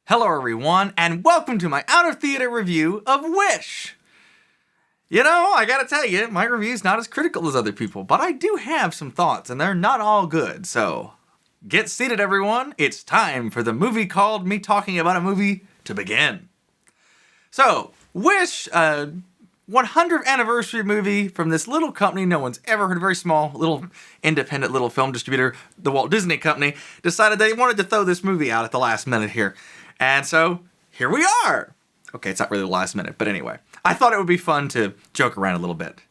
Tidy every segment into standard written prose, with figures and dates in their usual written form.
Hello everyone, and welcome to my out-of-theater review of Wish! You know, I gotta tell you, my review's not as critical as other people, but I do have some thoughts, and they're not all good, so get seated everyone, it's time for the movie called Me Talking About a Movie to begin. So, Wish, 100th anniversary movie from this little company no one's ever heard of, very small, little independent little film distributor, the Walt Disney Company, decided they wanted to throw this movie out at the last minute here. And so, here we are! Okay, it's not really the last minute, but anyway. I thought it would be fun to joke around a little bit.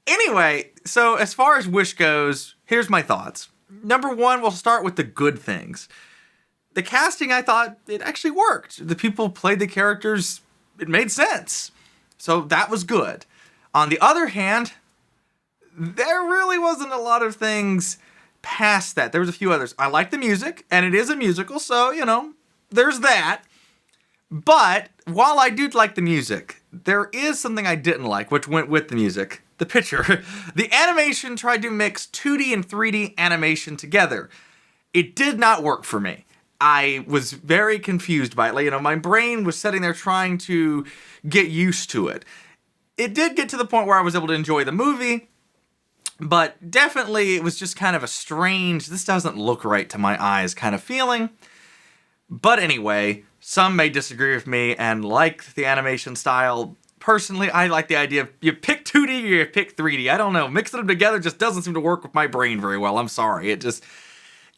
Anyway, so as far as Wish goes, here's my thoughts. Number one, we'll start with the good things. The casting, I thought, it actually worked. The people played the characters, it made sense. So that was good. On the other hand, there really wasn't a lot of things past that. There was a few others. I like the music, and it is a musical, so, you know, there's that. But while I do like the music, there is something I didn't like, which went with the music. The picture. The animation tried to mix 2D and 3D animation together. It did not work for me. I was very confused by it. Like, you know, my brain was sitting there trying to get used to it. It did get to the point where I was able to enjoy the movie, but definitely it was just kind of a strange, this doesn't look right to my eyes kind of feeling. But anyway, some may disagree with me and like the animation style. Personally, I like the idea of you pick 2D or you pick 3D. I don't know. Mixing them together just doesn't seem to work with my brain very well. I'm sorry. It just,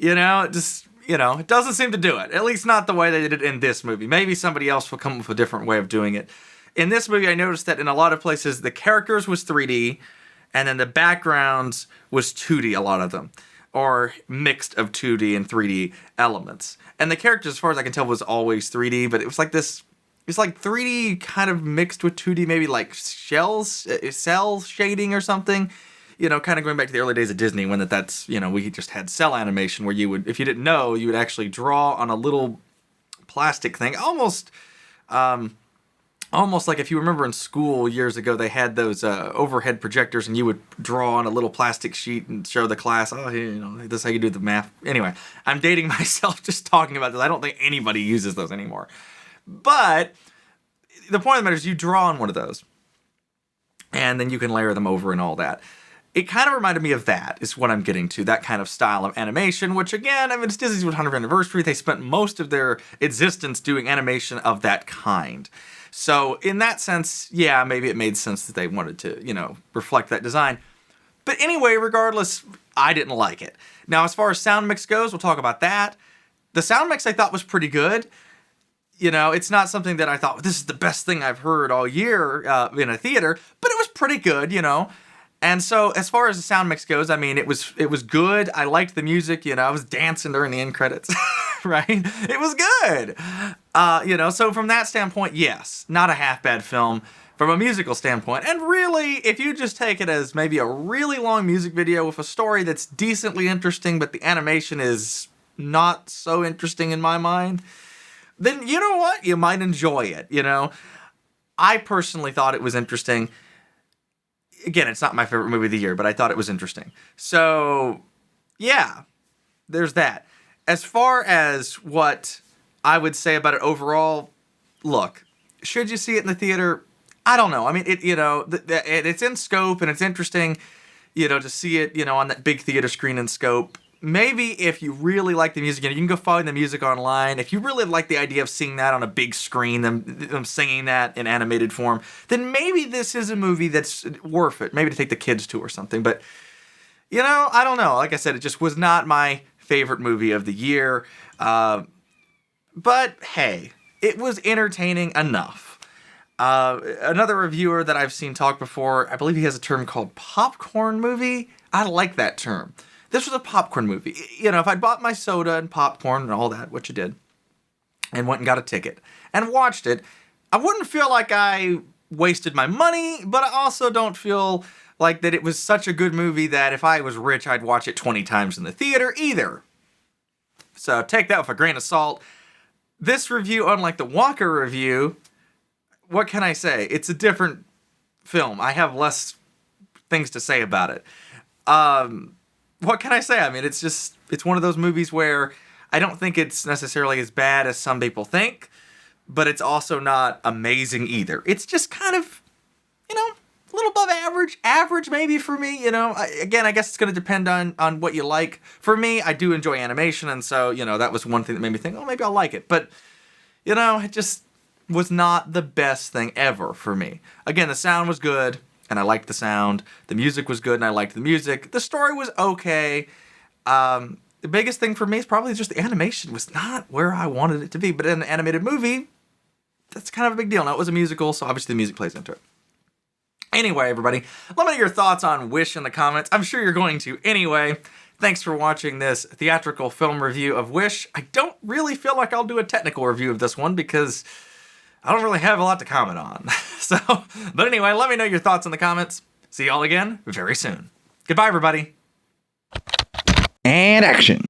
it doesn't seem to do it. At least not the way they did it in this movie. Maybe somebody else will come up with a different way of doing it. In this movie, I noticed that in a lot of places, the characters was 3D, and then the backgrounds was 2D, a lot of them. Or mixed of 2D and 3D elements. And the characters, as far as I can tell, was always 3D, but it was like this, it's like 3D kind of mixed with 2D, maybe like cell shading or something. You know, kind of going back to the early days of Disney when that's, you know, we just had cell animation where you would, if you didn't know, you would actually draw on a little plastic thing, almost like if you remember in school years ago, they had those overhead projectors and you would draw on a little plastic sheet and show the class, oh, you know, this is how you do the math. Anyway, I'm dating myself just talking about this. I don't think anybody uses those anymore. But the point of the matter is you draw on one of those and then you can layer them over and all that. It kind of reminded me of that, is what I'm getting to, that kind of style of animation, which again, I mean, it's Disney's 100th anniversary. They spent most of their existence doing animation of that kind. So in that sense, yeah, maybe it made sense that they wanted to, you know, reflect that design. But anyway, regardless, I didn't like it. Now, as far as sound mix goes, we'll talk about that. The sound mix I thought was pretty good. You know, it's not something that I thought, this is the best thing I've heard all year in a theater, but it was pretty good, you know. And so, as far as the sound mix goes, I mean, it was good. I liked the music, you know, I was dancing during the end credits, right? It was good. You know, so from that standpoint, yes, not a half bad film from a musical standpoint. And really, if you just take it as maybe a really long music video with a story that's decently interesting, but the animation is not so interesting in my mind, then you know what? You might enjoy it, you know? I personally thought it was interesting. Again, it's not my favorite movie of the year, but I thought it was interesting. So, yeah, there's that. As far as what I would say about it overall, look, should you see it in the theater? I don't know. I mean, it's in scope and it's interesting, you know, to see it, you know, on that big theater screen in scope. Maybe if you really like the music, you can go find the music online. If you really like the idea of seeing that on a big screen, them singing that in animated form, then maybe this is a movie that's worth it. Maybe to take the kids to or something. But, you know, I don't know. Like I said, it just was not my favorite movie of the year. But, hey, it was entertaining enough. Another reviewer that I've seen talk before, I believe he has a term called popcorn movie. I like that term. This was a popcorn movie. You know, if I'd bought my soda and popcorn and all that, which you did, and went and got a ticket and watched it, I wouldn't feel like I wasted my money, but I also don't feel like that it was such a good movie that if I was rich, I'd watch it 20 times in the theater either. So take that with a grain of salt. This review, unlike the Walker review, what can I say? It's a different film. I have less things to say about it. What can I say? I mean, it's one of those movies where I don't think it's necessarily as bad as some people think, but it's also not amazing either. It's just kind of, you know, a little above average maybe for me, you know. Again, I guess it's going to depend on what you like. For me, I do enjoy animation, and so, you know, that was one thing that made me think, oh, maybe I'll like it. But, you know, it just was not the best thing ever for me. Again, the sound was good, and I liked the sound. The music was good, and I liked the music. The story was okay. The biggest thing for me is probably just the animation was not where I wanted it to be. But in an animated movie, that's kind of a big deal. Now, it was a musical, so obviously the music plays into it. Anyway, everybody, let me know your thoughts on Wish in the comments. I'm sure you're going to anyway. Thanks for watching this theatrical film review of Wish. I don't really feel like I'll do a technical review of this one because I don't really have a lot to comment on. But anyway, let me know your thoughts in the comments. See y'all again very soon. Goodbye, everybody. And action.